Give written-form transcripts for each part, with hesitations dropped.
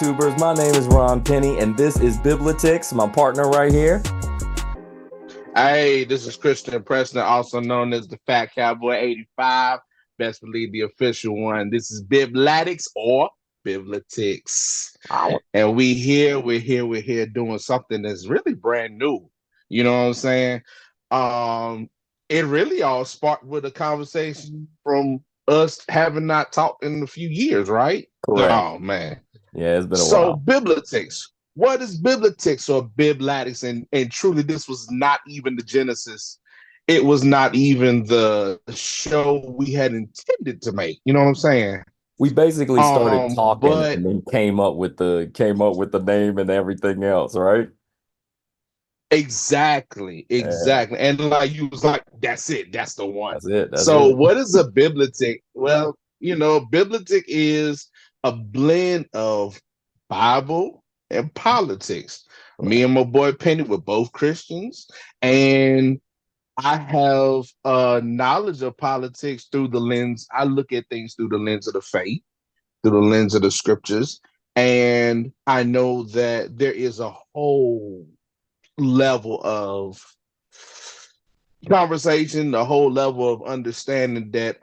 YouTubers? My name is Ron Penny, and this is Biblatics, my partner right here. Hey, this is Christian Preston, also known as the Fat Cowboy 85. Best believe the official one. This is Biblatics or Biblatics. And we're here doing something that's really brand new. You know what I'm saying? Um, it really all sparked with a conversation from us having not talked in a few years, right? Correct. Oh man. Yeah, it's been a So while. Biblatics. What is Biblatics or Biblatics? And truly, this was not even the genesis. It was not even the show we had intended to make. You know what I'm saying? We basically started talking But and then came up with the name and everything else, right? Yeah, exactly. And like you was like, that's it, that's the one. that's it. That's So it. what is a bibliothèque? Well, bibliothèque is a blend of Bible and politics. Me Correct. and my boy Penny were both Christians, and I have knowledge of politics through the lens. I look at things through the lens of the faith, through the lens of the scriptures, and I know that there is a whole level of conversation, the whole level of understanding that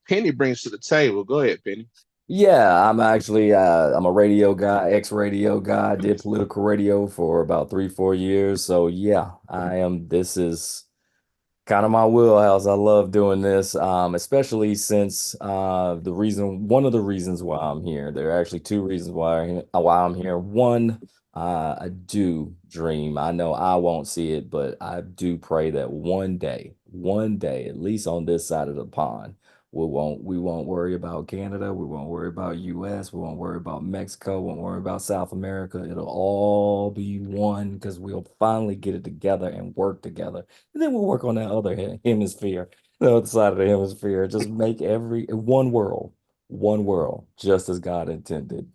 Penny brings to the table. Go ahead, Penny. Yeah, I'm a radio guy, ex-radio guy, did political radio for about 3, 4 years. So yeah, this is kind of my wheelhouse. I love doing this, especially since one of the reasons why I'm here. There are actually two reasons why I'm here. One, I do dream. I know I won't see it, but I do pray that one day, at least on this side of the pond, we won't worry about Canada. We won't worry about US. We won't worry about Mexico. We won't worry about South America. It'll all be one because we'll finally get it together and work together. And then we'll work on that other hemisphere, the other side of the hemisphere. Just make every one world, just as God intended.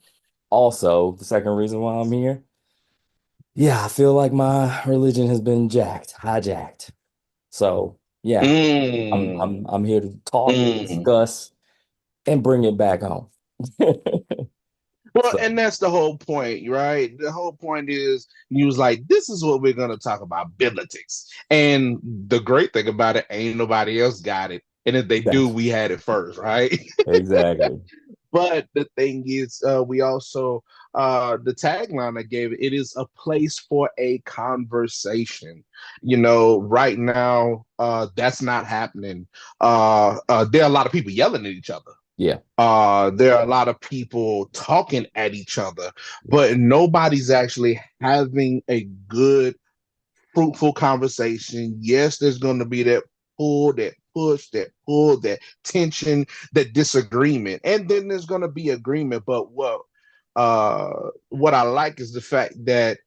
Also, the second reason why I'm here, yeah, I feel like my religion has been hijacked. So yeah, I'm Mm, I'm I'm here to talk, mm. discuss, and bring it back home. Well, So and that's the whole point, right? The whole point is you was like, this is what we're gonna talk about, bibliotics. And the great thing about it, ain't nobody else got it. And if they do, that's we had it first, right? exactly. But the thing is, we also the tagline I gave it, it is a place for a conversation. Right now, that's not happening. There are a lot of people yelling at each other. Yeah. There are a lot of people talking at each other, but nobody's actually having a good, fruitful conversation. Yes, there's going to be that pull, that push, that pull, that tension, that disagreement, and then there's going to be agreement. But what I like is the fact that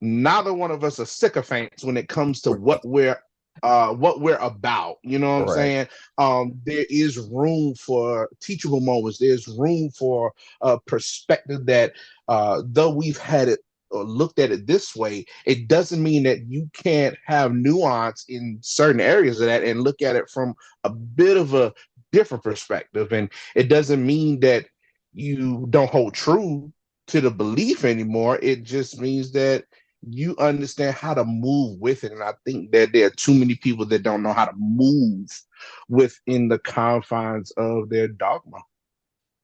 neither one of us are sycophants when it comes to what we're about. You know what I'm Correct. saying? There is room for teachable moments. There's room for a perspective that though we've had it or looked at it this way, it doesn't mean that you can't have nuance in certain areas of that and look at it from a bit of a different perspective. And it doesn't mean that you don't hold true to the belief anymore. It just means that you understand how to move with it. And I think that there are too many people that don't know how to move within the confines of their dogma.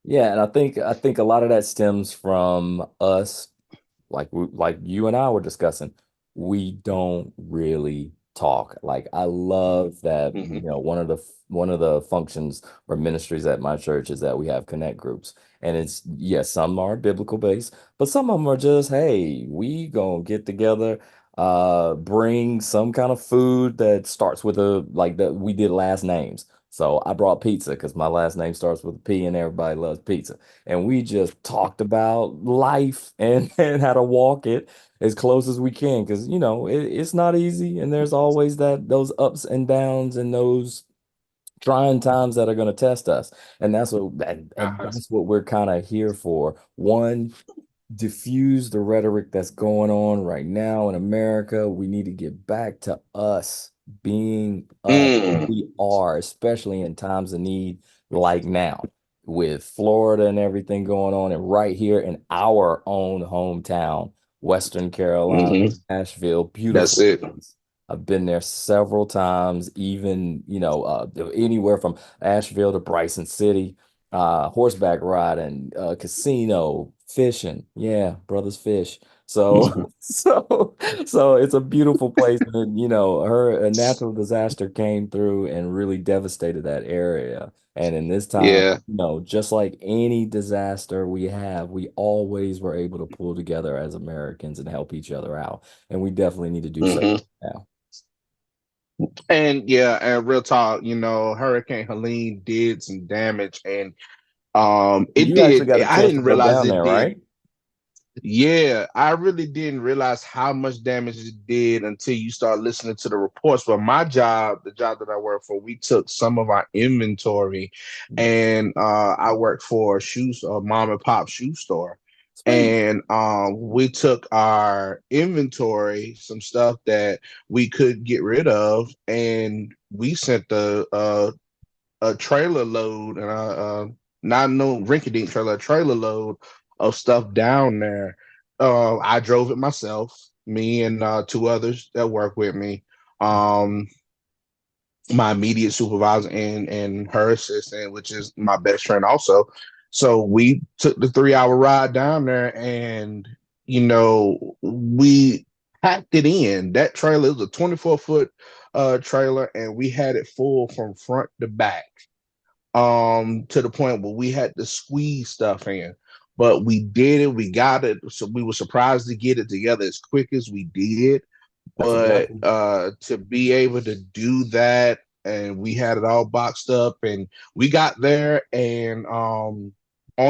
Yeah, and I think a lot of that stems from us, like you and I were discussing. We don't really talk. Like I love that, Mhm. one of the functions or ministries at my church is that we have connect groups. And it's yes, some are biblical based, but some of them are just, hey, we gonna get together, bring some kind of food that starts with a like that we did last names. So I brought pizza because my last name starts with a P and everybody loves pizza. And we just talked about life and, and how to walk it as close as we can because it's not easy and there's always those ups and downs and those trying times that are going to test us. And that's what we're kind of here for. One, diffuse the rhetoric that's going on right now in America. We need to get back to us being us. Mm. We are, especially in times of need like now. with Florida and everything going on, and right here in our own hometown, Western Carolina, Hmm. Asheville, That's beautiful it. place. I've been there several times, even, anywhere from Asheville to Bryson City, horseback riding, casino, fishing. Yeah, brothers fish. So, so it's a beautiful place. And then, a natural disaster came through and really devastated that area. And in this time, Yeah. just like any disaster we have, we always were able to pull together as Americans and help each other out. And we definitely need to do so Hmm. now. And yeah, and real talk, Hurricane Helene did some damage, and it You actually did. got a I chance to didn't go realize down it there, did. right? Yeah, I really didn't realize how much damage it did until you start listening to the reports. But my job, the job that I work for, we took some of our inventory, and I worked for a mom and pop shoe store, Sweet. and we took our inventory, some stuff that we could get rid of, and we sent a trailer load, and not no rinky-dink trailer, a trailer load of stuff down there. I drove it myself, me and two others that work with me. Um, my immediate supervisor and her assistant, which is my best friend also. So we took the 3 hour ride down there, and we packed it in. That trailer was a 24-foot trailer, and we had it full from front to back, to the point where we had to squeeze stuff in. But we did it, we got it. So we were surprised to get it together as quick as we did. That's a But blessing. to be able to do that, and we had it all boxed up, and we got there, and on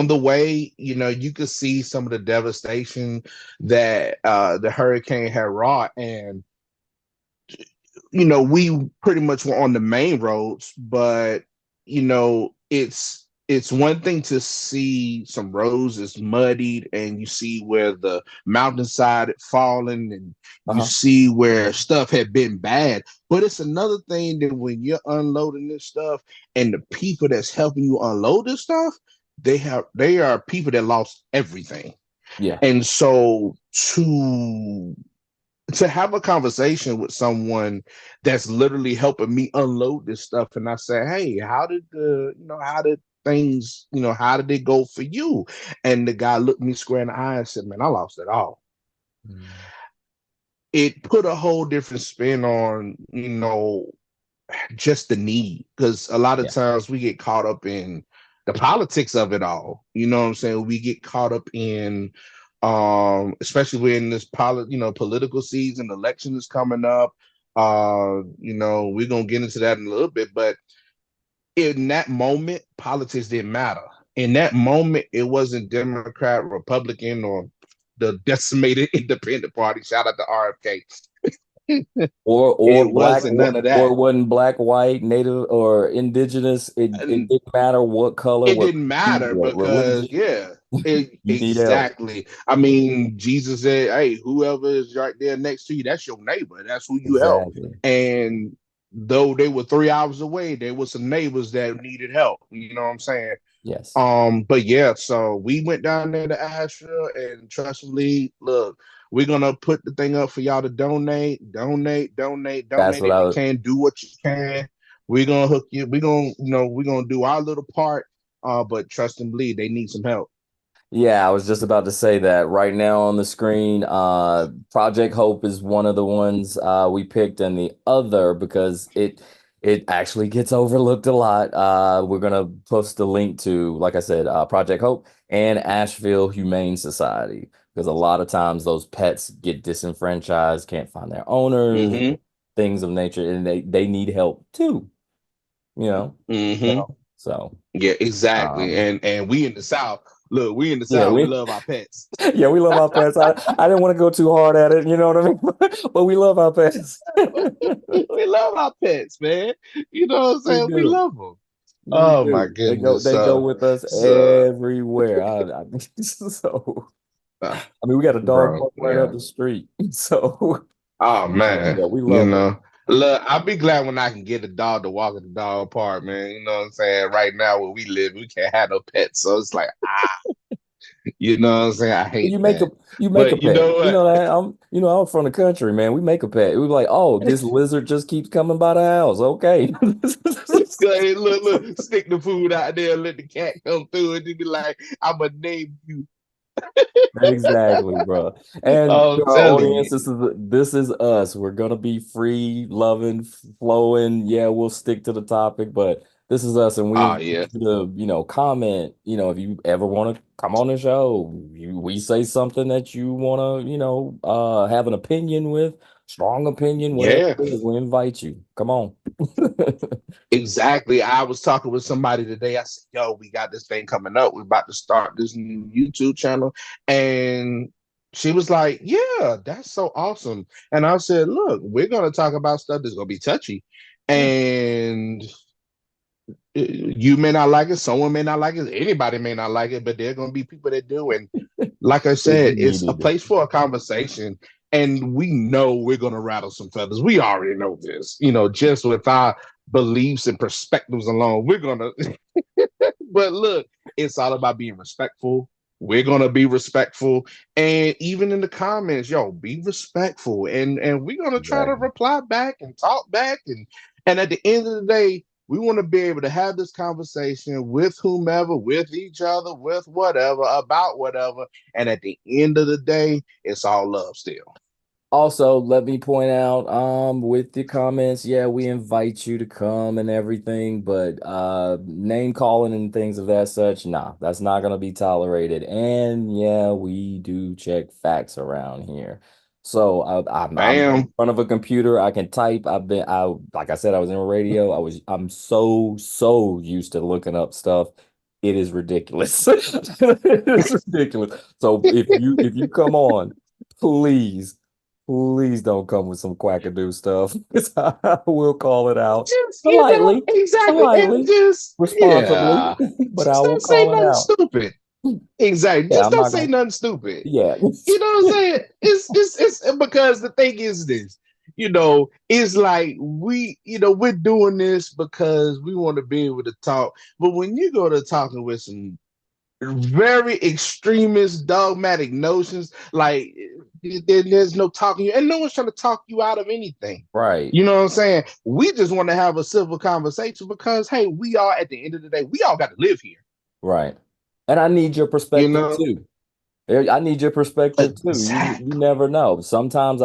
the way, you could see some of the devastation that the hurricane had wrought. And we pretty much were on the main roads, but it's one thing to see some roads is muddied, and you see where the mountainside had fallen, and you Uh-huh. see where stuff had been bad. But it's another thing that when you're unloading this stuff, and the people that's helping you unload this stuff, they are people that lost everything. Yeah. And so to have a conversation with someone that's literally helping me unload this stuff, and I say, hey, how did things, how did it go for you? And the guy looked me square in the eye and said, man, I lost it all. Mm. It put a whole different spin on, just the need, because a lot of Yeah. times we get caught up in the politics of it all. You know what I'm saying? We get caught up in, especially when this political season, election is coming up. We're gonna get into that in a little bit, but in that moment, politics didn't matter. In that moment, it wasn't Democrat, Republican, or the decimated independent party. Shout out to RFK. Or It black, wasn't none of or that. it wasn't black, white, native, or indigenous. It And didn't matter what color, it what didn't creed, matter what because, religion. yeah, You need help. exactly. I mean, Jesus said, hey, whoever is right there next to you, that's your neighbor, that's who you help. Exactly. And though they were 3 hours away, there were some neighbors that needed help, you know what I'm saying? Yes. But yeah, so we went down there to Asheville, and trust me, look, we're gonna put the thing up for y'all to donate, donate, donate, That's donate. what If I you was. can, do what you can. We're gonna hook you. We're gonna do our little part. But trust and believe, they need some help. Yeah, I was just about to say that right now on the screen. Project Hope is one of the ones we picked, and the other because it actually gets overlooked a lot. We're gonna post the link to, like I said, Project Hope and Asheville Humane Society, because a lot of times those pets get disenfranchised, can't find their owners, Mm-hmm. things of nature, and they need help too. You know, Mm-hmm. so Yeah, exactly. um, And we in the South. Look, we in the yeah, South. We we. love our pets. Yeah, we love our pets. I didn't want to go too hard at it, you know what I mean? But we love our pets. We love our pets, man. You know what I'm We saying? We do. love them. We Oh my do. goodness. They go with us So everywhere. So uh, I mean, we got a dog bro, park right up yeah. the street. So Oh man, yeah, we you love them. know. Look, I'll be glad when I can get a dog to walk at the dog park, man. You know what I'm saying? Right now, where we live, we can't have no pets, so it's like, you know what I'm saying? I hate You make a that. you make a But you pet. know You what? know that I'm from the country, man. We make a pet. We like, oh, this lizard just keeps coming by the house. Okay. Go ahead, look, stick the food out there, let the cat come through, and then be like, I'm gonna name you. Exactly, bro. And to I'm our telling audience, you. this is us. We're gonna be free, loving, flowing. Yeah, we'll stick to the topic, but this is us, and we Oh invite yeah. you to, comment. If you ever want to come on the show, we say something that you want to, have an opinion with, strong opinion, whatever Yeah. it is. We invite you. Come on. Exactly. I was talking with somebody today. I said, yo, we got this thing coming up. We're about to start this new YouTube channel. And she was like, yeah, that's so awesome. And I said, look, we're going to talk about stuff that's going to be touchy. Yeah, And you may not like it. Someone may not like it. Anybody may not like it, but there are going to be people that do. And like I it's said, it's a needed. place for a conversation. And we know we're going to rattle some feathers. We already know this, just with our beliefs and perspectives alone. We're going to, but look, it's all about being respectful. We're going to be respectful. And even in the comments, yo, be respectful. And we're going to try to Exactly. reply back and talk back. And at the end of the day, we want to be able to have this conversation with whomever, with each other, with whatever, about whatever. And at the end of the day, it's all love still. Also, let me point out, with the comments, yeah, we invite you to come and everything, but name calling and things of that such, nah, that's not gonna be tolerated. And yeah, we do check facts around here. So I'm in Bam. front of a computer, I can type. Like I said, I was in radio. I'm so used to looking up stuff. It is ridiculous. It is ridiculous. So if you come on, please. Please don't come with some quackadoo stuff. 'Cause I will call it out Just, politely, exactly. And politely, just, responsibly, yeah. but I Just will don't say call it nothing out. stupid. Exactly. Yeah, Just I'm don't not say gonna. nothing stupid. Yeah, You know what I'm saying? It's because the thing is this, it's like we're doing this because we want to be able to talk. But when you go to talking with some very extremist dogmatic notions, like there's no talking, and no one's trying to talk you out of anything. right, You know what I'm saying? We just want to have a civil conversation because hey, we are at the end of the day, we all got to live here. right. And I need your You perspective know? too. I need your perspective too. You Exactly. never know. Sometimes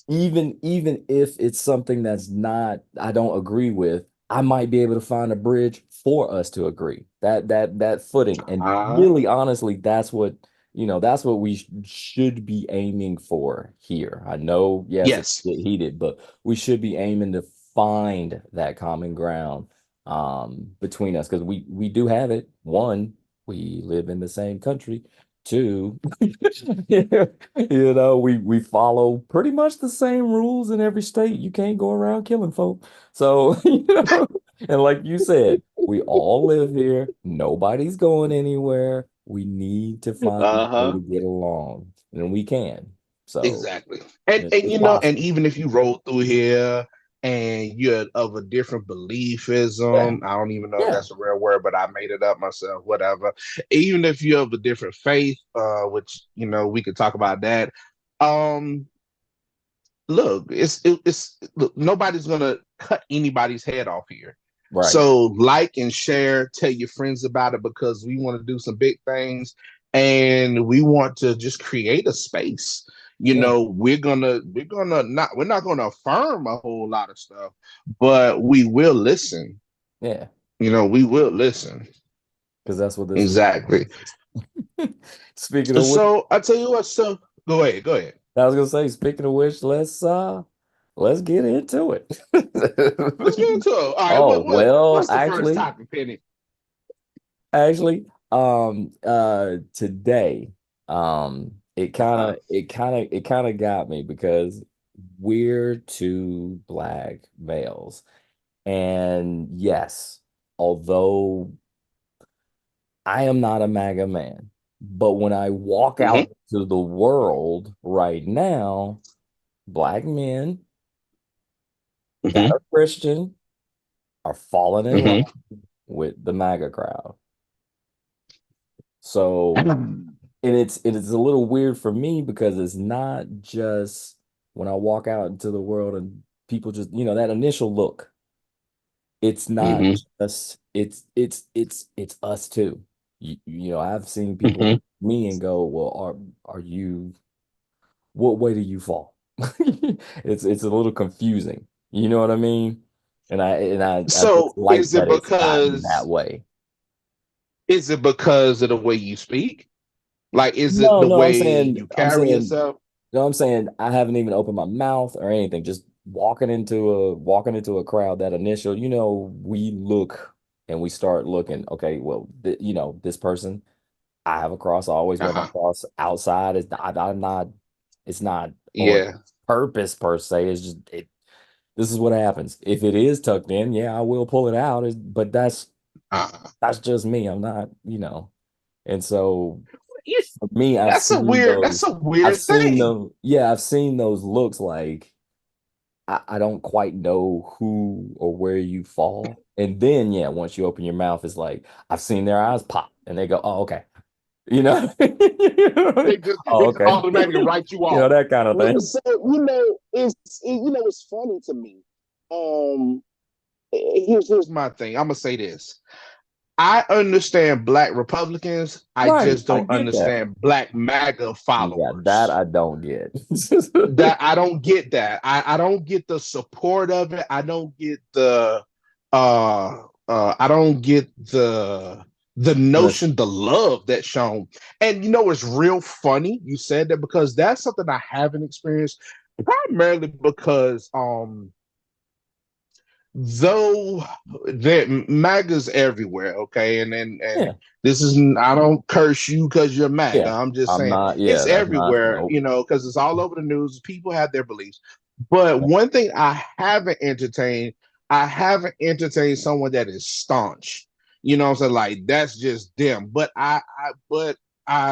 even if it's something that's not I don't agree with, I might be able to find a bridge for us to agree. That footing. And Uh, really honestly, that's what we should be aiming for here. I know, yes, it yes. get heated, but we should be aiming to find that common ground between us because we do have it. One, we live in the same country. Two, we follow pretty much the same rules in every state. You can't go around killing folk. So, and like you said, we all live here. Nobody's going anywhere. We need to find a way Uh-huh. to get along, and we can. So Exactly. And it's, and it's and possible. even if you roll through here and you're of a different Yeah, beliefism, I don't even know if yeah, that's a real word, but I made it up myself, whatever. Even if you're of a different faith, which we could talk about that. Um, look, look, nobody's gonna cut anybody's head off here. right. So like and share, tell your friends about it because we want to do some big things and we want to just create a space. Yeah, We're not gonna affirm a whole lot of stuff, but we will listen. yeah, We will listen. because that's what this is Exactly. about. Speaking of which. So I tell you what, so go ahead, go ahead. I was gonna say, speaking of which, let's get into it. Let's get into it. All right, Oh, well, what's the first topic, Penny? actually, today, it kind Uh-huh. of it kind of it kind of got me because we're two black males. And yes, although I am not a MAGA man, but when I walk Mm-hmm. out to the world right now, black men that hmm are Christian are falling in love hmm with the MAGA crowd. So, and it's a little weird for me because it's not just when I walk out into the world and people just, that initial look. It's not hmm just it's us too. I've seen people hmm look at me and go, "Well, are you what way do you fall?" It's a little confusing. You know what I mean? And I just So like that it's gotten that way. is it because of the way you speak? Like, is it No, the no, I'm way saying you I'm carry saying yourself? no, I'm saying I haven't even opened my mouth or anything. Just walking into a crowd, that initial, we look and we start looking, okay, well, this person, I have a cross. I always wear my Uh-huh. cross outside. I'm not, it's not on Yeah. purpose per se. It's just this is what happens. If it is tucked in, yeah, I will pull it out. But Uh-huh. that's just me. I'm not. And so Yeah, for me, that's a weird thing. I've seen those looks like I don't quite know who or where you fall. And then, yeah, once you open your mouth, it's like I've seen their eyes pop and they go, oh, okay. You know, They oh, just okay. automatically write you off. That kind of thing. So it's funny to me. Um, Here's my thing. I'm gonna say this. I understand black Republicans. I Right. just I don't get that. understand black MAGA Yeah, that followers. I don't get. That I don't get that. I don't get the support of it. I don't get the I don't get the Let's, notion, the love that's shown. And it's real funny you said that because that's something I haven't experienced primarily because though that MAGA's everywhere, okay, and yeah, this is I don't curse you because you're MAGA. yeah. I'm just I'm saying not, yeah, it's that's not, everywhere, nope. because it's all over the news. People have their beliefs, but one thing I haven't entertained someone that is staunch. You know what I'm saying? Like that's just them. But I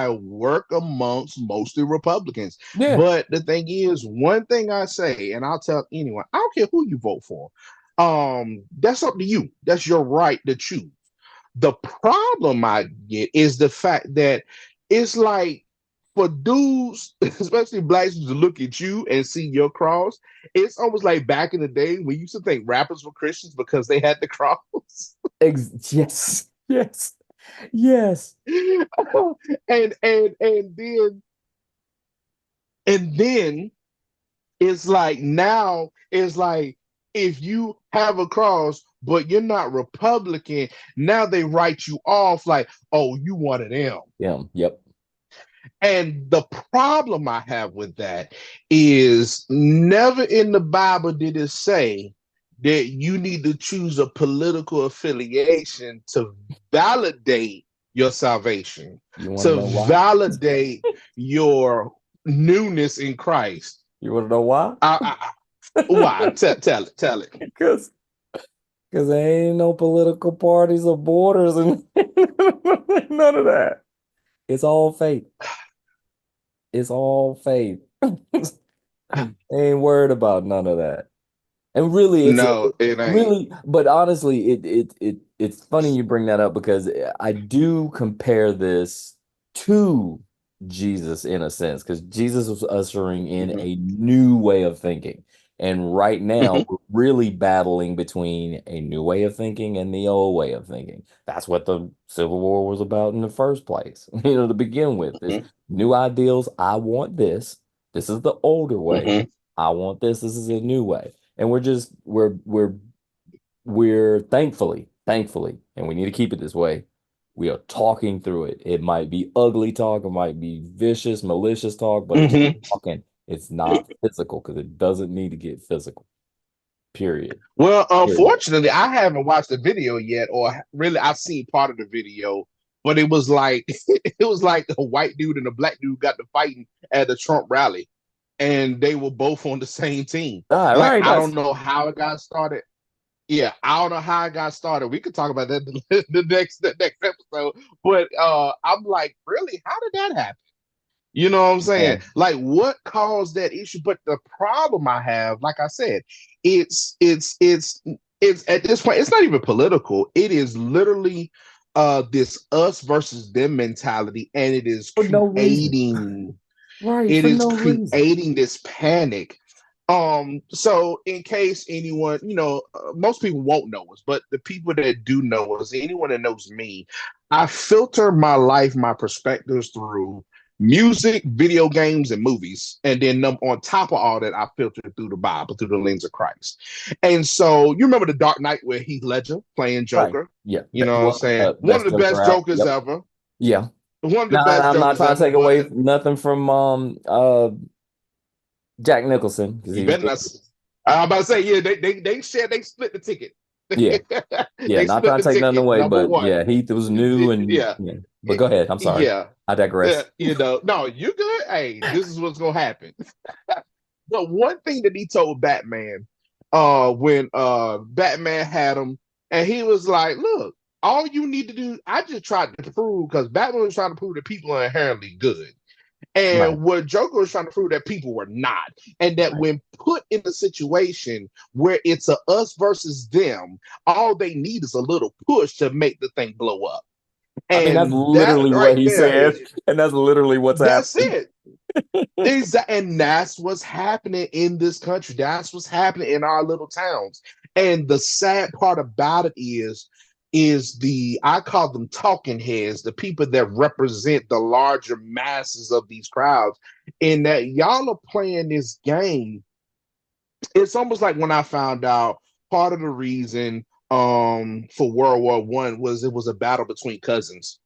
work amongst mostly Republicans. Yeah, But the thing is, one thing I say, and I'll tell anyone, I don't care who you vote for, that's up to you. That's your right to choose. The problem I get is the fact that it's like for dudes, especially blacks, to look at you and see your cross. It's almost like back in the day when you used to think rappers were Christians because they had the cross. yes, yes, yes. And then it's like now it's like if you have a cross but you're not Republican, now they write you off like, oh, you one of them. Yep. And the problem I have with that is never in the Bible did it say that you need to choose a political affiliation to validate your salvation, You want to to know why? validate your newness in Christ. You want to know why? Why? Tell it. Because there ain't no political parties or borders and none of that. It's all faith. It's all faith. Ain't worried about none of that. And really, No, it ain't. but honestly, it's funny you bring that up because I do compare this to Jesus in a sense, because Jesus was ushering in Mhm, a new way of thinking. And right now, mhm, we're really battling between a new way of thinking and the old way of thinking. That's what the Civil War was about in the first place, to begin with, is mhm, new ideals. I want this. This is the older way. mhm. I want this. This is a new way. And we're thankfully, and we need to keep it this way. We are talking through it. It might be ugly talk, it might be vicious, malicious talk, but it's Mhm. talking. It's not physical because it doesn't need to get physical. Period. Well, Period. unfortunately, I haven't watched the video yet, or really, I've seen part of the video. But it was like it was like a white dude and a black dude got to fighting at a Trump rally, and they were both on the same team. All Like right. I don't That's know how it got started. Yeah, I don't know how it got started. We could talk about that the next episode. But I'm like, really, how did that happen? You know what I'm saying? Yeah. Like, what caused that issue? But the problem I have, like I said, it's at this point, it's not even political. It is literally this us versus them mentality, and For no reason. Right, it for is no reason. creating this panic. So in case anyone, most people won't know us, but the people that do know us, anyone that knows me, I filter my life, my perspectives through music, video games, and movies. And then on top of all that, I filter through the Bible, through the lens of Christ. And so you remember the Dark Knight where Heath Ledger playing Right. Joker? Yeah. You know what I'm One of saying? the One of best the Joker best out. Jokers Yep. ever. Yeah. One of the No, best I'm not Jokers trying to ever, take away but nothing from Jack Nicholson because you he was better good. not. I'm about to say, yeah, they split the ticket. Yeah. Yeah. They Not split trying the to take nothing ticket. away, Number but one, yeah, Heath was new and yeah, yeah. But go ahead. I'm sorry. yeah, I digress. no, you good. Hey, this is what's gonna happen. But one thing that he told Batman, when Batman had him, and he was like, "Look, all you need to do, I just tried to prove because Batman was trying to prove that people are inherently good." Right. And what Joker was trying to prove that people were not. And that Right. when put in a situation where it's a us versus them, all they need is a little push to make the thing blow up. I mean, that's And that literally what right he there said, is and that's literally what's that's happening. it. And that's what's happening in this country. That's what's happening in our little towns. And the sad part about it is the I call them talking heads, the people that represent the larger masses of these crowds, in that y'all are playing this game. It's almost like when I found out part of the reason for World War I was it was a battle between cousins.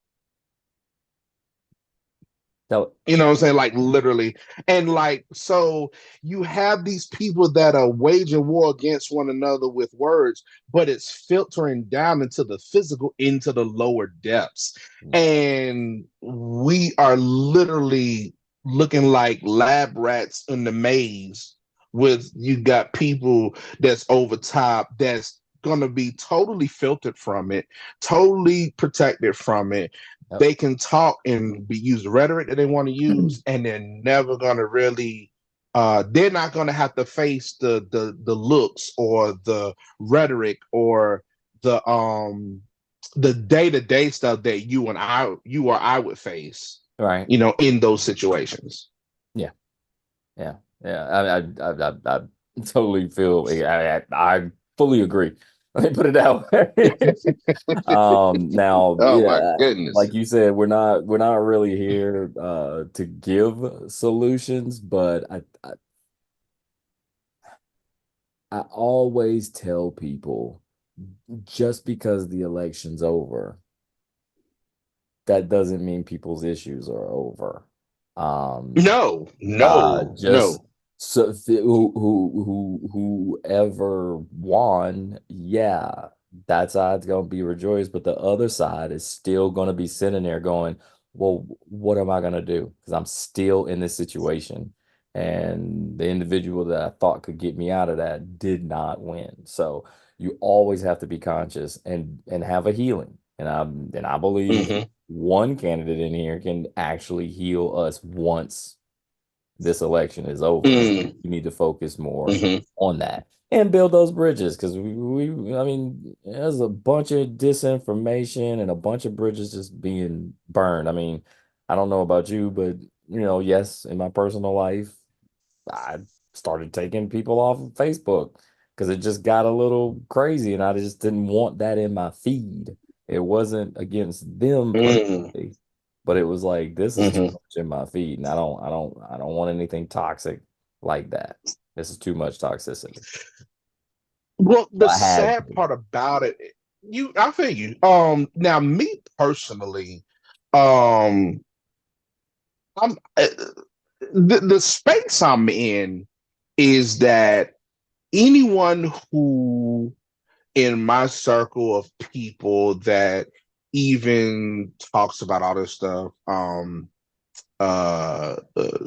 So, You know what I'm saying? Like literally. And like, so you have these people that are waging war against one another with words, but it's filtering down into the physical, into the lower depths. And we are literally looking like lab rats in the maze with you got people that's over top that's going to be totally filtered from it, totally protected from it. yep. They can talk and be use rhetoric that they want to use, and they're never gonna really they're not gonna have to face the looks or the rhetoric or the day-to-day stuff that you or I would face, Right. in those situations. Yeah. Yeah. Yeah. I totally feel. I fully agree. Let me put it that way. Now, Oh my yeah, goodness. like you said, we're not really here to give solutions, but I always tell people just because the election's over, that doesn't mean people's issues are over. Um, No, no, just no. so whoever won, yeah, that side's gonna be rejoiced, but the other side is still gonna be sitting there going, well, what am I gonna do? Because I'm still in this situation. And the individual that I thought could get me out of that did not win. So you always have to be conscious and have a healing. And I believe Mm-hmm, one candidate in here can actually heal us once this election is over. mm-hmm, You need to focus more mm-hmm, on that and build those bridges because I mean, there's a bunch of disinformation and a bunch of bridges just being burned. I mean, I don't know about you, but yes, in my personal life, I started taking people off of Facebook because it just got a little crazy and I just didn't want that in my feed. It wasn't against them mm-hmm, personally, but it was like this is too mm-hmm. much in my feed and I don't want anything toxic like that. This is too much toxicity. Well, the I had sad to. part about it, I feel you. Now me personally, um, I'm the space I'm in is that anyone who in my circle of people that even talks about all this stuff,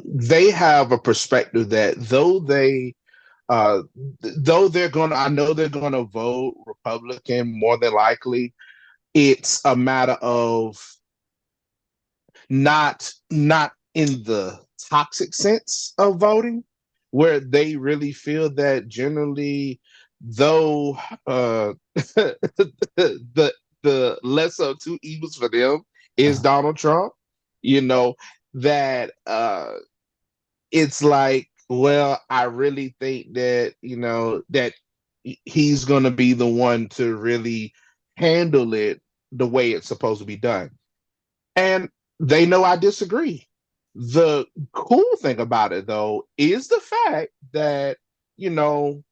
they have a perspective that uh, though I know they're gonna vote Republican more than likely. It's a matter of not in the toxic sense of voting, where they really feel that generally, though the lesser of two evils for them is Uh, Donald Trump, you know, that it's like, well, I really think that, that he's going to be the one to really handle it the way it's supposed to be done. And they know I disagree. The cool thing about it, though, is the fact that, you know,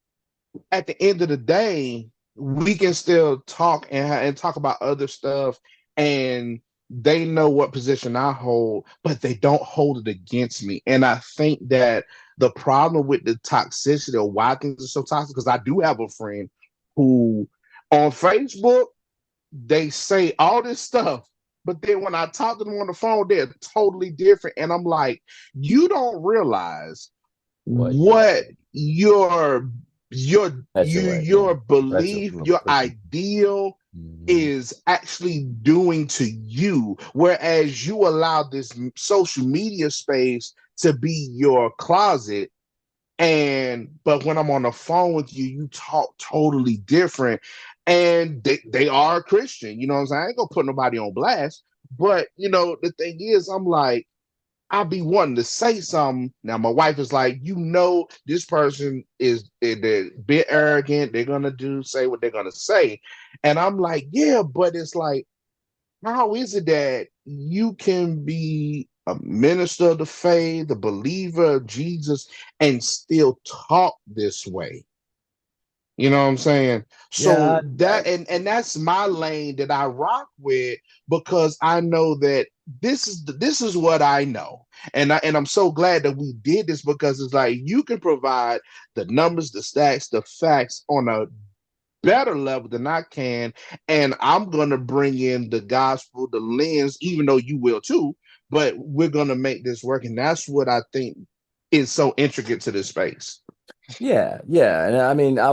at the end of the day, we can still talk and talk about other stuff, and they know what position I hold, but they don't hold it against me. And I think that the problem with the toxicity or why things are so toxic, because I do have a friend who on Facebook they say all this stuff, but then when I talk to them on the phone, they're totally different. And I'm like, you don't realize what you're what your perpetuating, belief, your pushing. ideal Mhm. is actually doing to you, whereas you allow this social media space to be your closet. And but when I'm on the phone with you, you talk totally different. And they are Christian, you know what I'm saying? I ain't gonna put nobody on blast. But the thing is, I'm like, I be wanting to say something. Now my wife is like, this person is they're a bit arrogant. They're gonna say what they're gonna say, and I'm like, yeah, but it's like, how is it that you can be a minister of the faith, a believer of Jesus, and still talk this way? You know what I'm saying? Yeah, So and that's my lane that I rock with, because I know that this is what I know. And I'm so glad that we did this, because it's like you can provide the numbers, the stats, the facts on a better level than I can. And I'm gonna bring in the gospel, the lens, even though you will too, but we're gonna make this work. And that's what I think is so intricate to this space. yeah, yeah. And I mean, I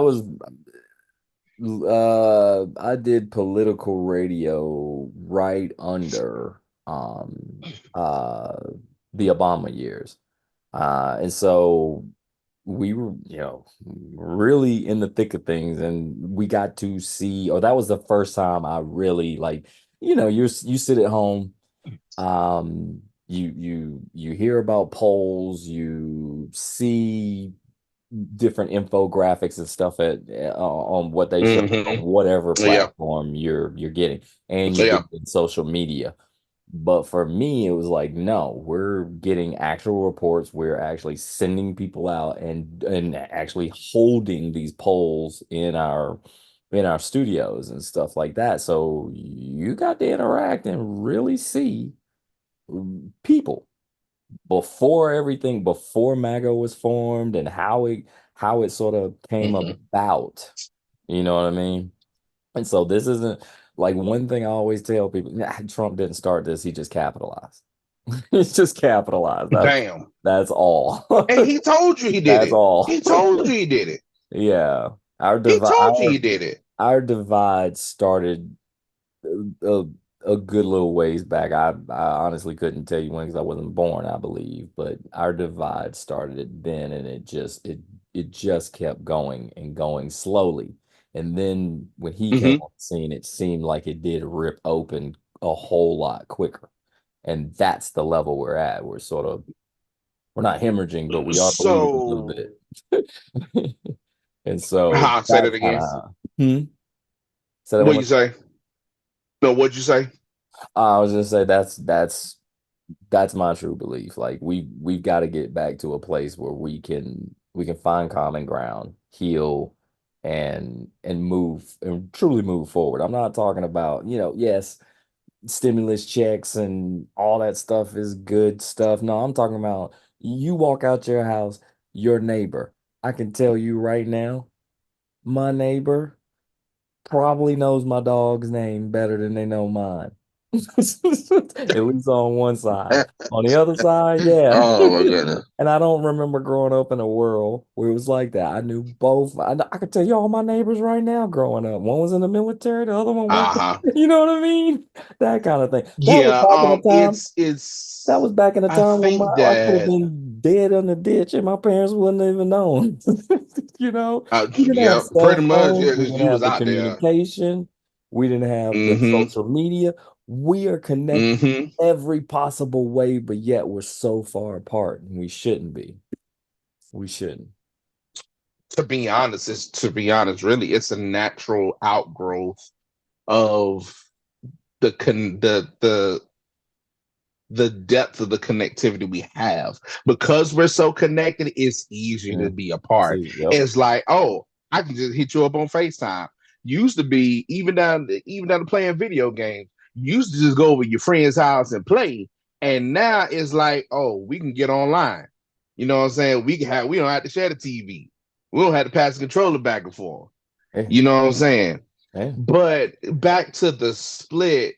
did political radio right under uh the Obama years. And so we were, really in the thick of things, and we got to see, or that was the first time I really like, you sit at home, you hear about polls, you see different infographics and stuff on what they show on Mm-hmm. whatever Yeah. platform you're getting, and you get Yeah. it in social media. But for me, it was like, no, we're getting actual reports. We're actually sending people out and actually holding these polls in our studios and stuff like that. So you got to interact and really see people before MAGA was formed, and how it sort of came Mm-hmm. about. You know what I mean? And so this isn't like one thing I always tell people, "Nah, Trump didn't start this, he just capitalized." He's just capitalized. Damn. That's all. And he told you he did That's it. all. He told you he did it. Yeah. Our He divide told you he our, did it. our divide started a, a good little ways back. I honestly couldn't tell you when because I wasn't born, I believe, but our divide started then, and it just kept going and going slowly. And then when he came Mm-hmm. on the scene, it seemed like it did rip open a whole lot quicker. And that's the level we're at. We're not hemorrhaging, but we are bleeding a little So, bit. And so I'll say that that's kind again. of, say that one What more you say? No, what'd you say? I was gonna say that's my true belief. Like we've got to get back to a place where we can find common ground, heal, and move and truly move forward. I'm not talking about, yes, stimulus checks and all that stuff is good stuff. No, I'm talking about you walk out your house, your neighbor. I can tell you right now, my neighbor probably knows my dog's name better than they know mine. At least on one side. On the other side, yeah. Oh my goodness. And I don't remember growing up in a world where it was like that. I knew both. I could tell you all my neighbors right now growing up. One was in the military, the other one worked. Uh-huh. You know what I mean? That kind of thing. That was Yeah, back in the time. That it's was back in the I time when think I could have that been dead in the ditch and my parents wouldn't even known. You know, we didn't have yeah, cell pretty much, phones, yeah, we because didn't you have was the out there. communication, we didn't have the Mm-hmm. social media. We are connected Mm-hmm. every possible way, but yet we're so far apart and we shouldn't be. We shouldn't. To be honest, really, it's a natural outgrowth of the depth of the connectivity we have. Because we're so connected, it's easier to Mm. be apart. See, yep. It's like, oh, I can just hit you up on FaceTime. Used to be even down to playing video games. You used to just go over your friend's house and play. And now it's like, oh, we can get online. You know what I'm saying? We don't have to share the TV. We don't have to pass the controller back and forth. Hey, You know what I'm saying? hey. But back to the split,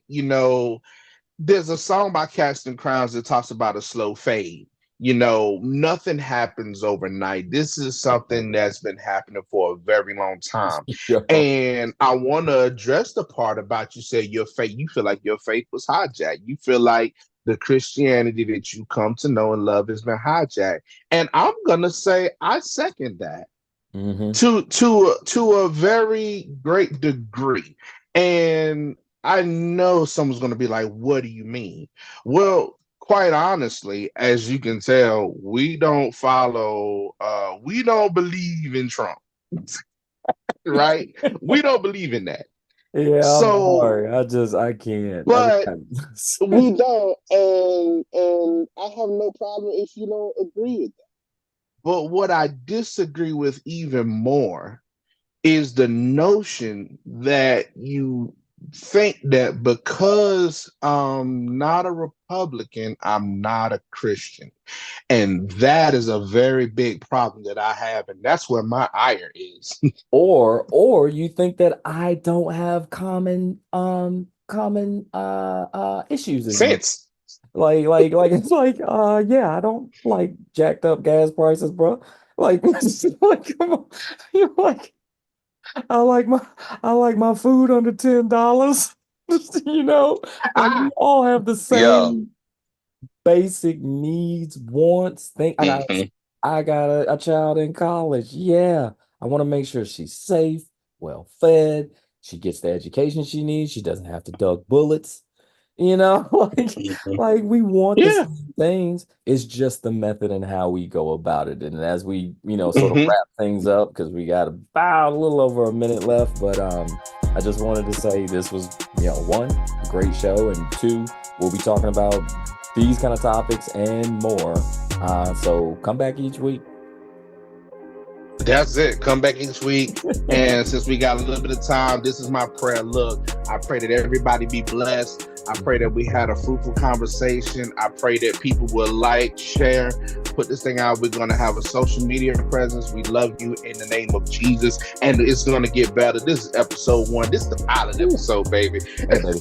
there's a song by Casting Crowns that talks about a slow fade. Nothing happens overnight. This is something that's been happening for a very long time. Yo. And I want to address the part about you say your faith, you feel like your faith was hijacked. You feel like the Christianity that you come to know and love has been hijacked. And I'm gonna say I second that Hmm. to a very great degree. And I know someone's going to be like, what do you mean? Well, quite honestly, as you can tell, we don't believe in Trump, right? We don't believe in that. Yeah, I'm So, sorry. I can't. but We don't, and I have no problem if you don't agree with that. what I disagree with even more is the notion that you think that because I'm not a Republican, I'm not a Christian. And that is a very big problem that I have. And that's where my ire is. Or you think that I don't have common issues as you. Sense. Like it's like yeah, I don't like jacked up gas prices, bro. Like, like come on. You're like I like my I like my food under $10. You know, like we Ah, all have the yeah. same basic needs, wants. Mhm. I got a child in college. Yeah, I want to make sure she's safe, well fed, she gets the education she needs, she doesn't have to duck bullets. You know, Mhm. like we want the Yeah. same things. It's just the method and how we go about it. And as we, sort of Hmm. wrap things up, because we got about a little over a minute left, but I just wanted to say this was, one, a great show, and two, we'll be talking about these kind of topics and more. So come back each week. That's it. Come back each week. And since we got a little bit of time, this is my prayer. Look, I pray that everybody be blessed. I pray that we had a fruitful conversation. I pray that people will like, share, put this thing out. We're going to have a social media presence. We love you in the name of Jesus. And it's going to get better. This is episode 1. This is the pilot episode, baby. Hey, baby.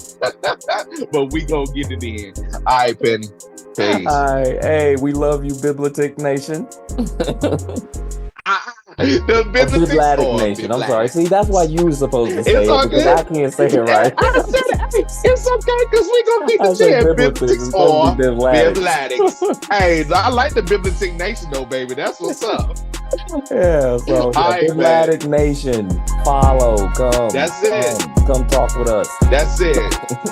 But we going to get it in. All right, Penny. Peace. Hi, hey, we love you, Biblatics Nation. The Biblatics Nation. I'm sorry. See, that's why you were supposed to say It's it all because good. I can't say it right. I said it's okay because we're gonna keep I the say chat. Biblatics. It's Biblatics supposed or to be Biblatics. Biblatics. Hey, I like the Biblitic Nation though, baby. That's what's up. Yeah, so All right, Biblatics Nation, follow, come. That's it. Come talk with us. That's it.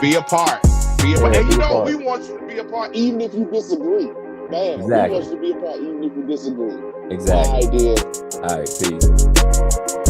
Be a part. Be a part. Yeah, And be you a know, part. we want you to be a part. Even if you disagree, man, Exactly. we want you to be a part, even if you disagree. Exactly. All right, dear. All right, peace.